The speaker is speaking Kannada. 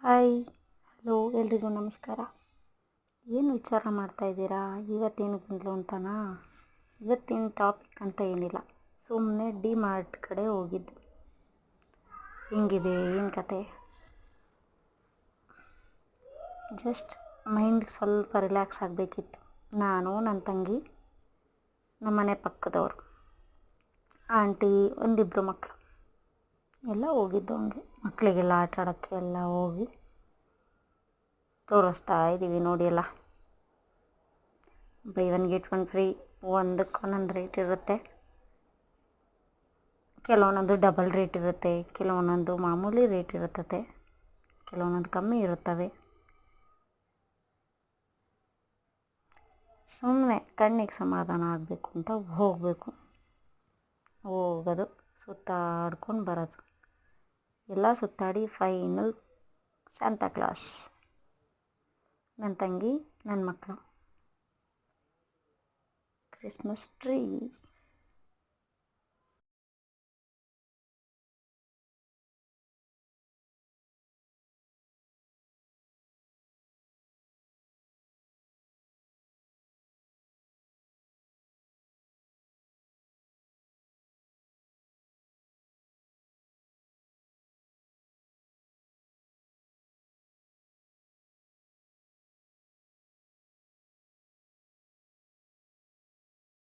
ಹಾಯ್ ಹಲೋ ಎಲ್ರಿಗೂ ನಮಸ್ಕಾರ. ಏನು ವಿಚಾರ ಮಾಡ್ತಾಯಿದ್ದೀರಾ? ಇವತ್ತೇನು ಬಂದಳು ಅಂತನಾ? ಇವತ್ತಿನ ಟಾಪಿಕ್ ಅಂತ ಏನಿಲ್ಲ, ಸುಮ್ಮನೆ ಡಿ ಮಾರ್ಟ್ ಕಡೆ ಹೋಗಿದ್ದು. ಹೆಂಗಿದೆ ಏನು ಕತೆ? ಜಸ್ಟ್ ಮೈಂಡ್ ಸ್ವಲ್ಪ ರಿಲ್ಯಾಕ್ಸ್ ಆಗಬೇಕಿತ್ತು. ನಾನು, ನನ್ನ ತಂಗಿ, ನಮ್ಮನೆ ಪಕ್ಕದವರು, ಆಂಟಿ, ಒಂದಿಬ್ಬರು ಮಕ್ಕಳು ಎಲ್ಲ ಹೋಗಿದ್ದು. ಹಂಗೆ ಮಕ್ಕಳಿಗೆಲ್ಲ ಆಟ ಆಡೋಕ್ಕೆ ಎಲ್ಲ ಹೋಗಿ ತೋರಿಸ್ತಾ ಇದ್ದೀವಿ. ನೋಡಿ ಎಲ್ಲ by one get one free, ಒಂದಕ್ಕೆ ಒಂದೊಂದು ರೇಟ್ ಇರುತ್ತೆ. ಕೆಲವೊಂದೊಂದು ಡಬಲ್ ರೇಟ್ ಇರುತ್ತೆ, ಕೆಲವೊಂದೊಂದು ಮಾಮೂಲಿ ರೇಟ್ ಇರುತ್ತದೆ, ಕೆಲವೊಂದೊಂದು ಕಮ್ಮಿ ಇರುತ್ತವೆ. ಸುಮ್ಮನೆ ಕಣ್ಣಿಗೆ ಸಮಾಧಾನ ಆಗಬೇಕು ಅಂತ ಹೋಗಬೇಕು, ಹೋಗೋದು, ಸುತ್ತಾಡ್ಕೊಂಡು ಬರೋದು. ಎಲ್ಲ ಸುತ್ತಾಡಿ ಫೈನಲ್ ಸ್ಯಾಂತಾ ಕ್ಲಾಸ್, ನನ್ನ ತಂಗಿ, ನನ್ನ ಮಕ್ಕಳು, ಕ್ರಿಸ್ಮಸ್ ಟ್ರೀ.